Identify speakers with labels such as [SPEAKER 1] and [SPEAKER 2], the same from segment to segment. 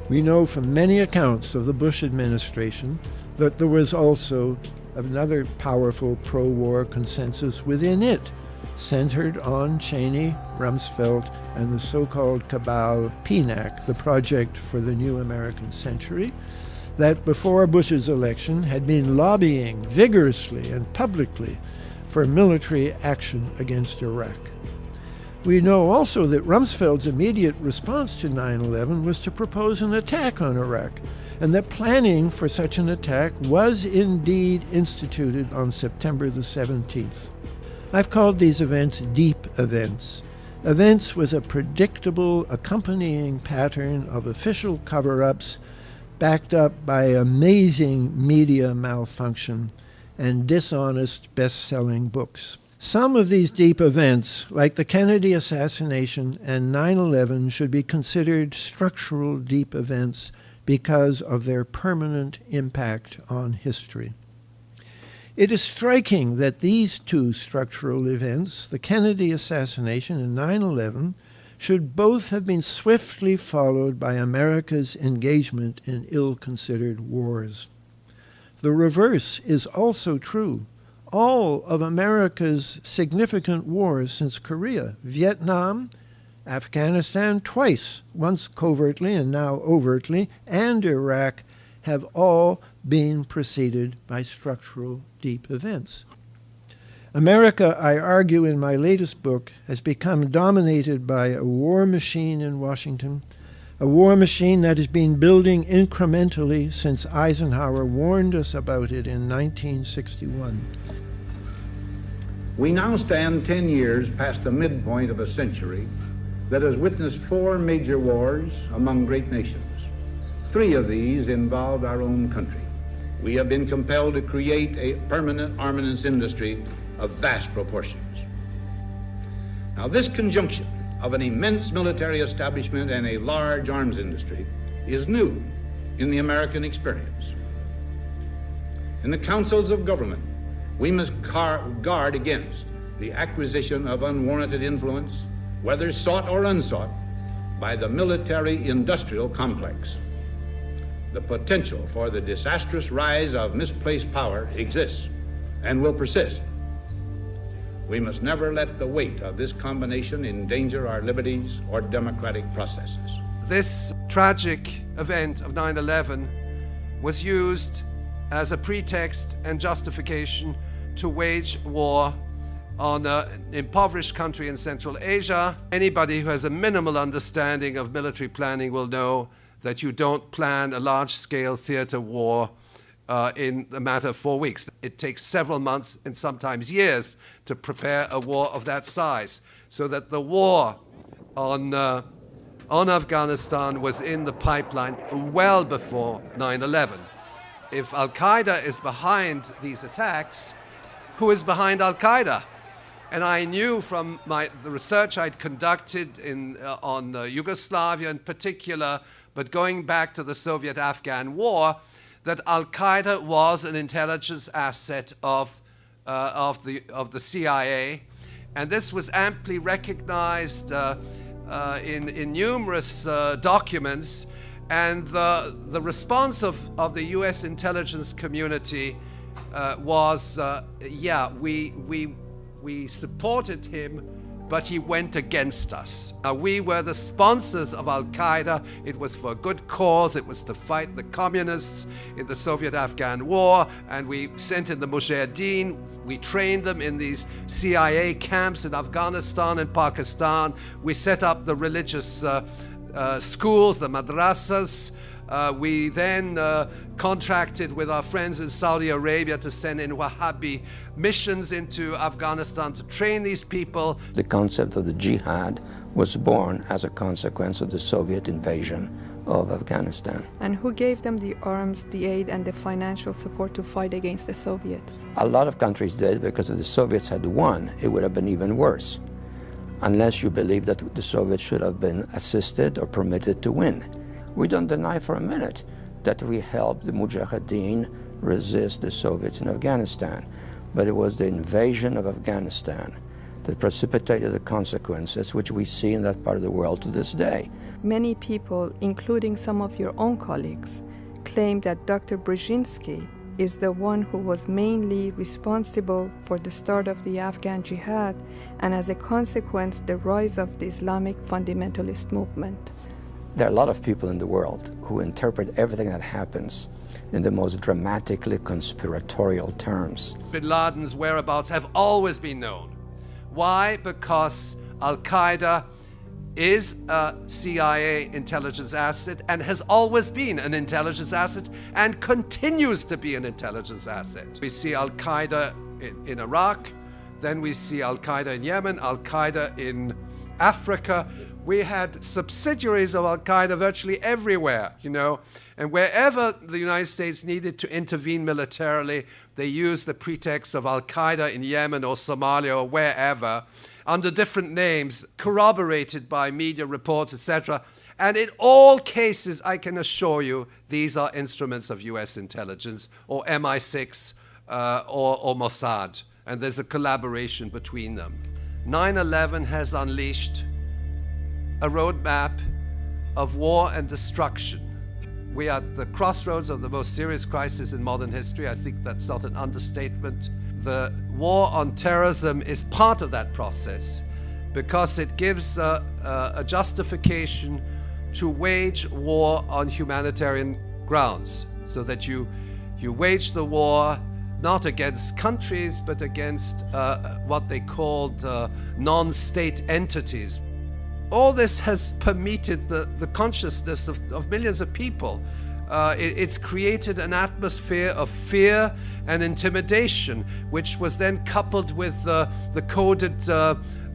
[SPEAKER 1] We know from many accounts of the Bush administration that there was also another powerful pro-war consensus within it, centered on Cheney, Rumsfeld, and the so-called cabal of PNAC, the Project for the New American Century, that before Bush's election had been lobbying vigorously and publicly for military action against Iraq. We know also that Rumsfeld's immediate response to 9/11 was to propose an attack on Iraq, and that planning for such an attack was indeed instituted on September the 17th. I've called these events deep events, events with a predictable accompanying pattern of official cover-ups backed up by amazing media malfunction and dishonest best-selling books. Some of these deep events, like the Kennedy assassination and 9/11, should be considered structural deep events because of their permanent impact on history. It is striking that these two structural events, the Kennedy assassination and 9/11, should both have been swiftly followed by America's engagement in ill-considered wars. The reverse is also true. All of America's significant wars since Korea, Vietnam, Afghanistan twice, once covertly and now overtly, and Iraq, have all been preceded by structural deep events. America, I argue in my latest book, has become dominated by a war machine in Washington, a war machine that has been building incrementally since Eisenhower warned us about it in 1961.
[SPEAKER 2] We now stand 10 years past the midpoint of a century that has witnessed 4 major wars among great nations. 3 of these involved our own country. We have been compelled to create a permanent armaments industry of vast proportions. Now, this conjunction of an immense military establishment and a large arms industry is new in the American experience. In the councils of government, we must guard against the acquisition of unwarranted influence, whether sought or unsought, by the military-industrial complex. The potential for the disastrous rise of misplaced power exists and will persist. We must never let the weight of this combination endanger our liberties or democratic processes.
[SPEAKER 3] This tragic event of 9/11 was used as a pretext and justification to wage war on an impoverished country in Central Asia. Anybody who has a minimal understanding of military planning will know that you don't plan a large-scale theater war in a matter of 4 weeks. It takes several months and sometimes years to prepare a war of that size. So that the war on Afghanistan was in the pipeline well before 9/11. If Al-Qaeda is behind these attacks, who is behind Al-Qaeda? And I knew from the research I'd conducted on Yugoslavia in particular, but going back to the Soviet-Afghan war, that Al-Qaeda was an intelligence asset of the CIA, and this was amply recognized in numerous documents. And the response of the U.S. intelligence community was, we supported him, but he went against us. We were the sponsors of Al-Qaeda. It was for a good cause. It was to fight the communists in the Soviet-Afghan war, and we sent in the Mujahideen. We trained them in these CIA camps in Afghanistan and Pakistan. We set up the religious schools, the madrasas. We then contracted with our friends in Saudi Arabia to send in Wahhabi missions into Afghanistan to train these people.
[SPEAKER 4] The concept of the jihad was born as a consequence of the Soviet invasion of Afghanistan.
[SPEAKER 5] And who gave them the arms, the aid, and the financial support to fight against the Soviets?
[SPEAKER 4] A lot of countries did, because if the Soviets had won, it would have been even worse, unless you believe that the Soviets should have been assisted or permitted to win. We don't deny for a minute that we helped the Mujahideen resist the Soviets in Afghanistan, but it was the invasion of Afghanistan that precipitated the consequences which we see in that part of the world to this day.
[SPEAKER 5] Many people, including some of your own colleagues, claim that Dr. Brzezinski is the one who was mainly responsible for the start of the Afghan jihad and as a consequence the rise of the Islamic fundamentalist movement.
[SPEAKER 4] There are a lot of people in the world who interpret everything that happens in the most dramatically conspiratorial terms.
[SPEAKER 3] Bin Laden's whereabouts have always been known. Why? Because Al-Qaeda is a CIA intelligence asset and has always been an intelligence asset and continues to be an intelligence asset. We see Al-Qaeda in Iraq, then we see Al-Qaeda in Yemen, Al-Qaeda in Africa. We had subsidiaries of Al-Qaeda virtually everywhere, and wherever the United States needed to intervene militarily, they used the pretext of Al-Qaeda in Yemen or Somalia or wherever, under different names, corroborated by media reports, etc. And in all cases, I can assure you, these are instruments of US intelligence or MI6 or Mossad, and there's a collaboration between them. 9/11 has unleashed a roadmap of war and destruction. We are at the crossroads of the most serious crisis in modern history. I think that's not an understatement. The war on terrorism is part of that process because it gives a justification to wage war on humanitarian grounds, so that you wage the war not against countries but against what they called non-state entities. All this has permeated the consciousness of millions of people. It's created an atmosphere of fear and intimidation, which was then coupled with the coded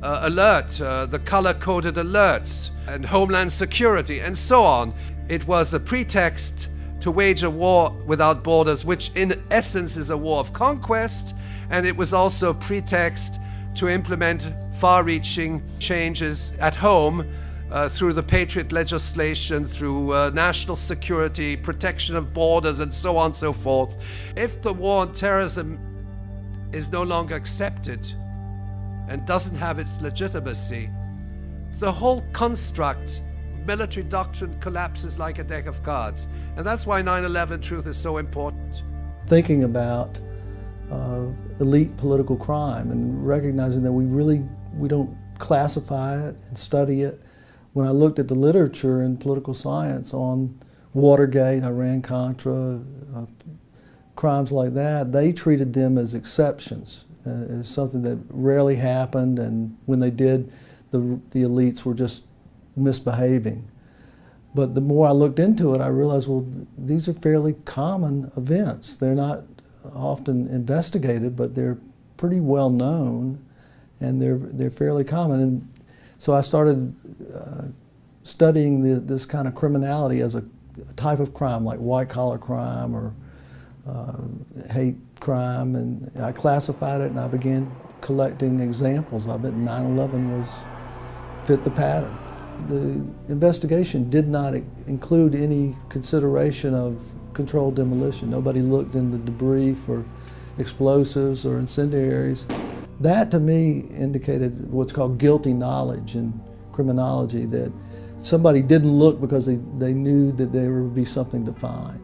[SPEAKER 3] alert, the color-coded alerts, and Homeland Security, and so on. It was a pretext to wage a war without borders, which in essence is a war of conquest, and it was also a pretext to implement far-reaching changes at home through the Patriot legislation, through national security, protection of borders, and so on and so forth. If the war on terrorism is no longer accepted and doesn't have its legitimacy, the whole construct, military doctrine, collapses like a deck of cards. And that's why 9/11 truth is so important.
[SPEAKER 6] Thinking about elite political crime and recognizing that we don't classify it and study it. When I looked at the literature in political science on Watergate, Iran-Contra, crimes like that, they treated them as exceptions, as something that rarely happened, and when they did, the elites were just misbehaving. But the more I looked into it, I realized, well, these are fairly common events. They're not often investigated, but they're pretty well known, and they're fairly common. And so I started studying this kind of criminality as a type of crime, like white-collar crime or hate crime, and I classified it, and I began collecting examples of it, and 9/11 fit the pattern. The investigation did not include any consideration of controlled demolition. Nobody looked in the debris for explosives or incendiaries. That to me indicated what's called guilty knowledge in criminology, that somebody didn't look because they knew that there would be something to find.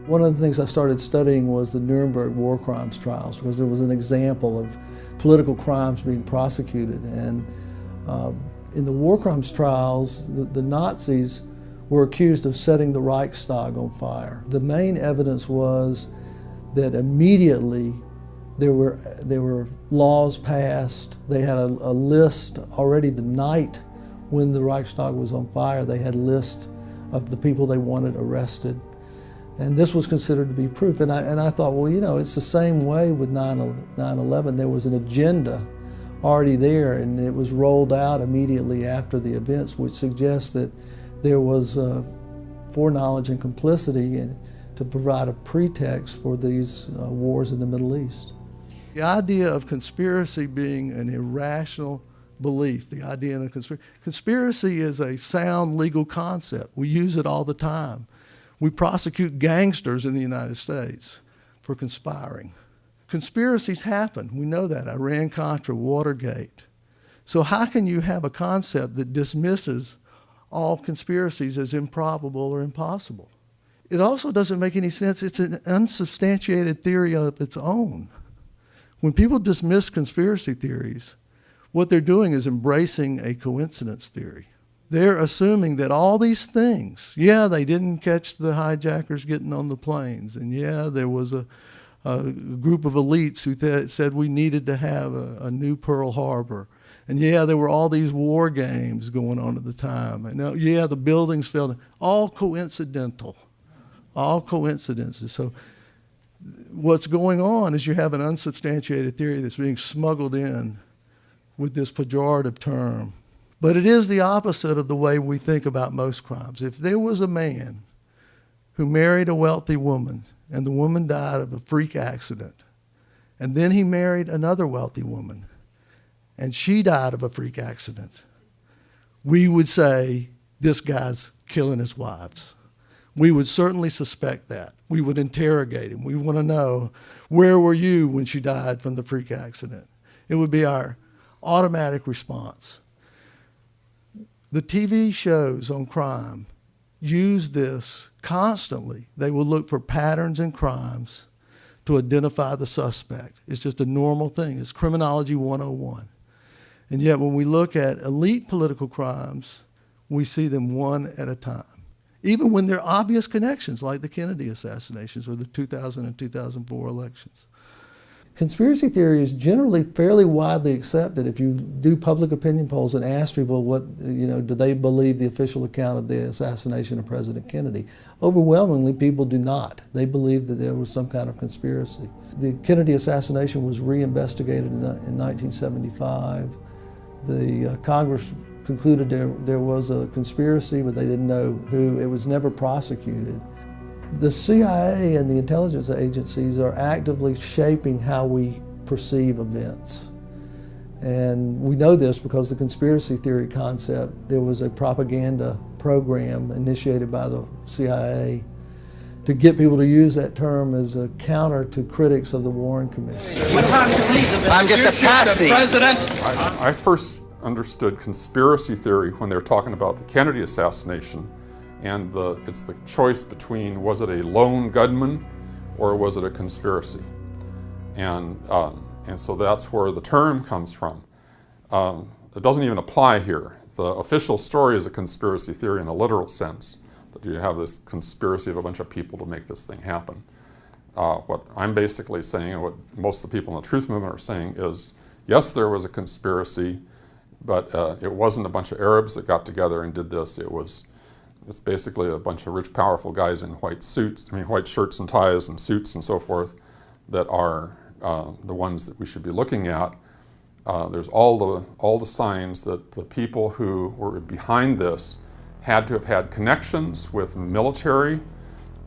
[SPEAKER 6] One of the things I started studying was the Nuremberg war crimes trials, because there was an example of political crimes being prosecuted. And in the war crimes trials, the Nazis were accused of setting the Reichstag on fire. The main evidence was that immediately there were laws passed. They had a list already the night when the Reichstag was on fire. They had a list of the people they wanted arrested. And this was considered to be proof. And I thought, well, it's the same way with 9/11. There was an agenda already there, and it was rolled out immediately after the events, which suggests that there was foreknowledge and complicity to provide a pretext for these wars in the Middle East. The idea of conspiracy being an irrational belief, the idea of conspiracy is a sound legal concept. We use it all the time. We prosecute gangsters in the United States for conspiring. Conspiracies happen. We know that. Iran-Contra, Watergate. So how can you have a concept that dismisses all conspiracies as improbable or impossible? It also doesn't make any sense. It's an unsubstantiated theory of its own. When people dismiss conspiracy theories, what they're doing is embracing a coincidence theory. They're assuming that all these things, yeah, they didn't catch the hijackers getting on the planes, and yeah, there was a group of elites who said we needed to have a new Pearl Harbor. And yeah, there were all these war games going on at the time. And yeah, the buildings fell. All coincidental. All coincidences. So what's going on is you have an unsubstantiated theory that's being smuggled in with this pejorative term. But it is the opposite of the way we think about most crimes. If there was a man who married a wealthy woman and the woman died of a freak accident, and then he married another wealthy woman and she died of a freak accident, we would say, this guy's killing his wives. We would certainly suspect that. We would interrogate him. We want to know, where were you when she died from the freak accident? It would be our automatic response. The TV shows on crime use this constantly. They will look for patterns in crimes to identify the suspect. It's just a normal thing. It's criminology 101. And yet when we look at elite political crimes, we see them one at a time. Even when there are obvious connections, like the Kennedy assassinations or the 2000 and 2004 elections. Conspiracy theory is generally fairly widely accepted. If you do public opinion polls and ask people do they believe the official account of the assassination of President Kennedy, overwhelmingly people do not. They believe that there was some kind of conspiracy. The Kennedy assassination was reinvestigated in 1975. The Congress concluded there was a conspiracy, but they didn't know who. It was never prosecuted. The CIA and the intelligence agencies are actively shaping how we perceive events. And we know this because the conspiracy theory concept, there was a propaganda program initiated by the CIA to get people to use that term as a counter to critics of the Warren Commission.
[SPEAKER 7] I'm just a patsy.
[SPEAKER 8] I first understood conspiracy theory when they were talking about the Kennedy assassination, and it's the choice between, was it a lone gunman or was it a conspiracy? And so that's where the term comes from. It doesn't even apply here. The official story is a conspiracy theory in a literal sense, that you have this conspiracy of a bunch of people to make this thing happen. What I'm basically saying, and what most of the people in the truth movement are saying, is yes, there was a conspiracy, but it wasn't a bunch of Arabs that got together and did this. It's basically a bunch of rich, powerful guys in white shirts and ties and suits and so forth, that are the ones that we should be looking at. There's all the signs that the people who were behind this had to have had connections with military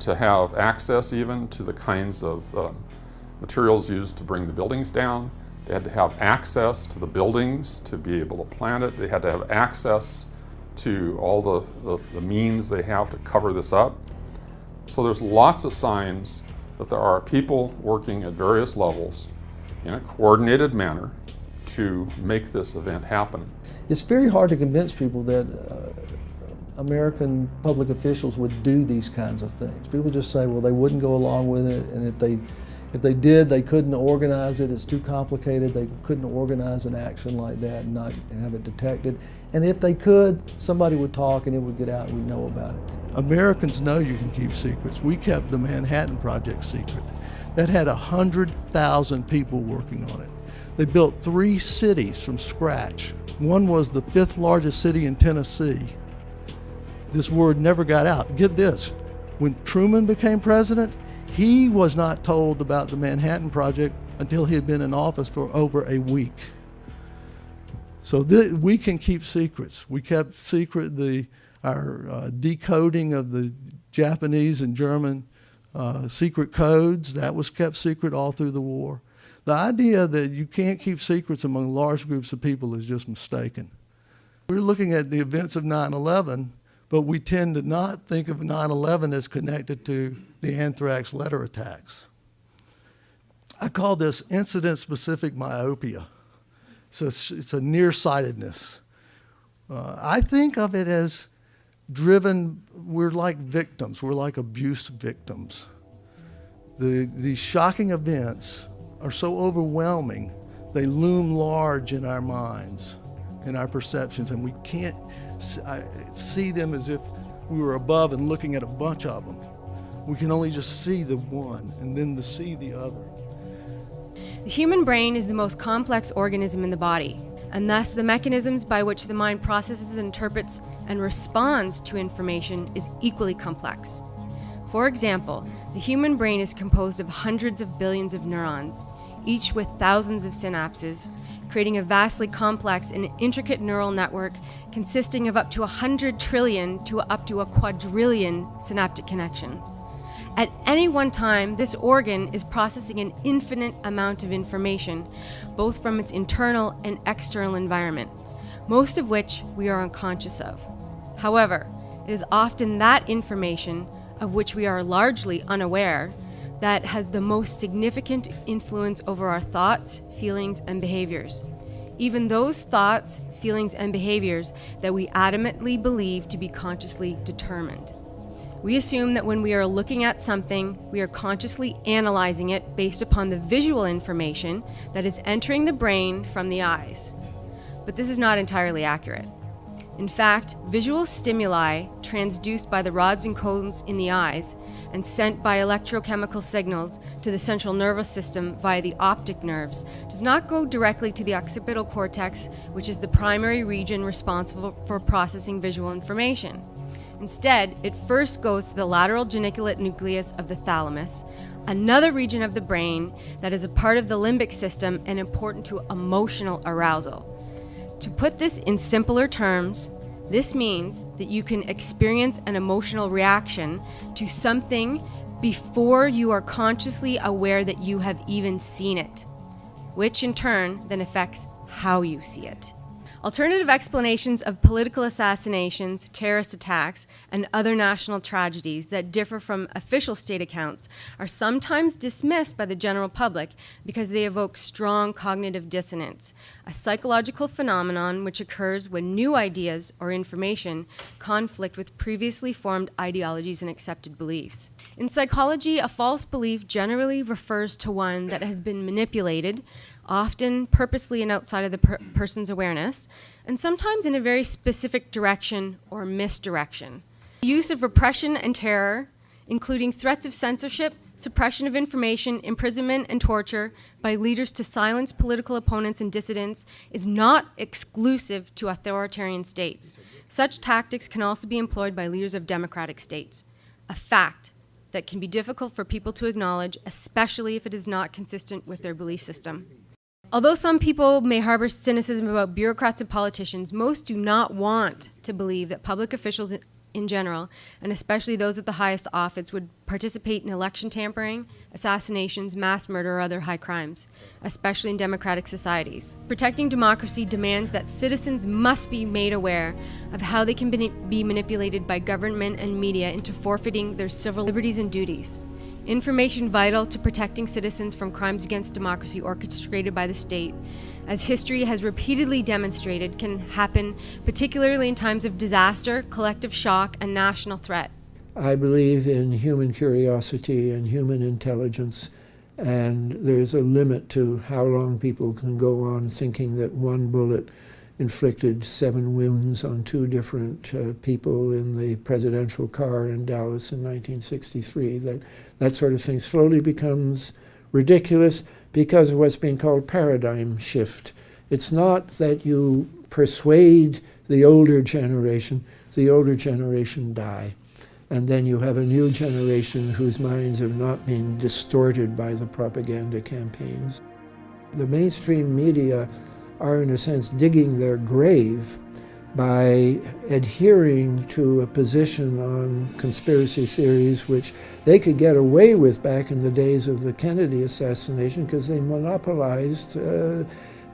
[SPEAKER 8] to have access even to the kinds of materials used to bring the buildings down. They had to have access to the buildings to be able to plan it. They had to have access to all the means they have to cover this up. So there's lots of signs that there are people working at various levels in a coordinated manner to make this event happen.
[SPEAKER 6] It's very hard to convince people that American public officials would do these kinds of things. People just say, well, they wouldn't go along with it, and if they did, they couldn't organize it. It's too complicated. They couldn't organize an action like that and not have it detected. And if they could, somebody would talk and it would get out and we'd know about it. Americans know you can keep secrets. We kept the Manhattan Project secret. That had 100,000 people working on it. They built 3 cities from scratch. One was the 5th largest city in Tennessee. This word never got out. Get this, when Truman became president, he was not told about the Manhattan Project until he had been in office for over a week. So we can keep secrets. We kept secret our decoding of the Japanese and German secret codes. That was kept secret all through the war. The idea that you can't keep secrets among large groups of people is just mistaken. We're looking at the events of 9/11, but we tend to not think of 9/11 as connected to the anthrax letter attacks. I call this incident-specific myopia. So it's a nearsightedness. I think of it as driven, we're like victims, we're like abuse victims. These shocking events are so overwhelming, they loom large in our minds, in our perceptions, and we can't see them as if we were above and looking at a bunch of them. We can only just see the one and then see the other.
[SPEAKER 9] The human brain is the most complex organism in the body, and thus the mechanisms by which the mind processes, interprets, and responds to information is equally complex. For example, the human brain is composed of hundreds of billions of neurons, each with thousands of synapses, creating a vastly complex and intricate neural network consisting of up to 100 trillion to up to a quadrillion synaptic connections. At any one time, this organ is processing an infinite amount of information, both from its internal and external environment, most of which we are unconscious of. However, it is often that information, of which we are largely unaware, that has the most significant influence over our thoughts, feelings, and behaviors. Even those thoughts, feelings, and behaviors that we adamantly believe to be consciously determined. We assume that when we are looking at something, we are consciously analyzing it based upon the visual information that is entering the brain from the eyes. But this is not entirely accurate. In fact, visual stimuli transduced by the rods and cones in the eyes and sent by electrochemical signals to the central nervous system via the optic nerves does not go directly to the occipital cortex, which is the primary region responsible for processing visual information. Instead, it first goes to the lateral geniculate nucleus of the thalamus, another region of the brain that is a part of the limbic system and important to emotional arousal. To put this in simpler terms, this means that you can experience an emotional reaction to something before you are consciously aware that you have even seen it, which in turn then affects how you see it. Alternative explanations of political assassinations, terrorist attacks, and other national tragedies that differ from official state accounts are sometimes dismissed by the general public because they evoke strong cognitive dissonance, a psychological phenomenon which occurs when new ideas or information conflict with previously formed ideologies and accepted beliefs. In psychology, a false belief generally refers to one that has been manipulated, often purposely and outside of the person's awareness, and sometimes in a very specific direction or misdirection. The use of repression and terror, including threats of censorship, suppression of information, imprisonment, and torture by leaders to silence political opponents and dissidents, is not exclusive to authoritarian states. Such tactics can also be employed by leaders of democratic states, a fact that can be difficult for people to acknowledge, especially if it is not consistent with their belief system. Although some people may harbor cynicism about bureaucrats and politicians, most do not want to believe that public officials in general, and especially those at the highest office, would participate in election tampering, assassinations, mass murder, or other high crimes, especially in democratic societies. Protecting democracy demands that citizens must be made aware of how they can be manipulated by government and media into forfeiting their civil liberties and duties. Information vital to protecting citizens from crimes against democracy orchestrated by the state, as history has repeatedly demonstrated, can happen particularly in times of disaster, collective shock, and national threat.
[SPEAKER 1] I believe in human curiosity and human intelligence, and there's a limit to how long people can go on thinking that one bullet inflicted 7 wounds on 2 different people in the presidential car in Dallas in 1963. That sort of thing slowly becomes ridiculous because of what's being called paradigm shift. It's not that you persuade the older generation die. And then you have a new generation whose minds have not been distorted by the propaganda campaigns. The mainstream media are, in a sense, digging their grave by adhering to a position on conspiracy theories which they could get away with back in the days of the Kennedy assassination because they monopolized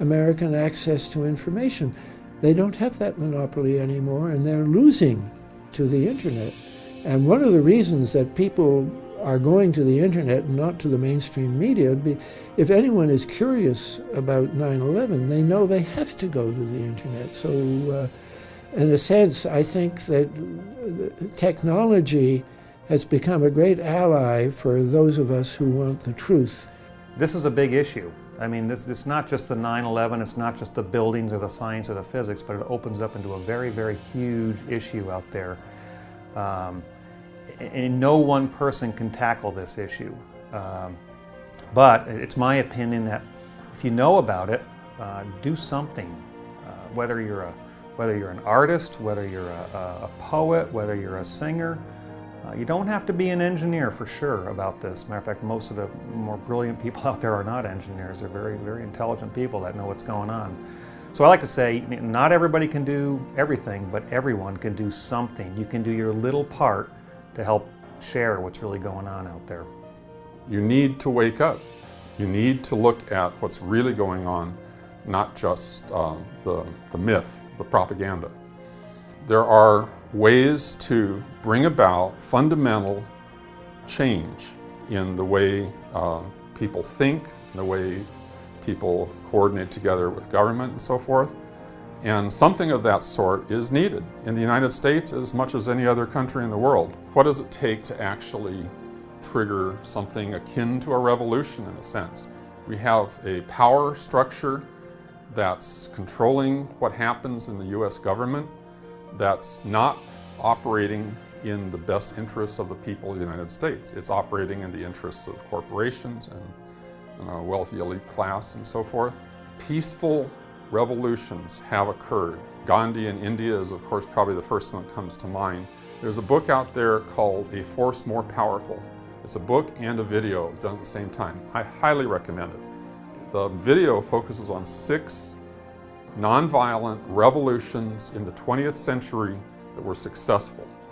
[SPEAKER 1] American access to information. They don't have that monopoly anymore, and they're losing to the internet. And one of the reasons that people are going to the internet and not to the mainstream media. If anyone is curious about 9/11, they know they have to go to the internet. So in a sense, I think that technology has become a great ally for those of us who want the truth.
[SPEAKER 10] This is a big issue. I mean, it's not just the 9/11, it's not just the buildings or the science or the physics, but it opens up into a very, very huge issue out there. And no one person can tackle this issue. But it's my opinion that if you know about it, do something. Whether you're an artist, whether you're a poet, whether you're a singer, you don't have to be an engineer for sure about this. Matter of fact, most of the more brilliant people out there are not engineers. They're very, very intelligent people that know what's going on. So I like to say, not everybody can do everything, but everyone can do something. You can do your little part to help share what's really going on out there.
[SPEAKER 8] You need to wake up. You need to look at what's really going on, not just the myth, the propaganda. There are ways to bring about fundamental change in the way people think, in the way people coordinate together with government and so forth. And something of that sort is needed in the United States as much as any other country in the world. What does it take to actually trigger something akin to a revolution in a sense? We have a power structure that's controlling what happens in the US government, that's not operating in the best interests of the people of the United States. It's operating in the interests of corporations and a wealthy elite class and so forth. Peaceful revolutions have occurred. Gandhi in India is, of course, probably the first one that comes to mind. There's a book out there called A Force More Powerful. It's a book and a video done at the same time. I highly recommend it. The video focuses on 6 nonviolent revolutions in the 20th century that were successful.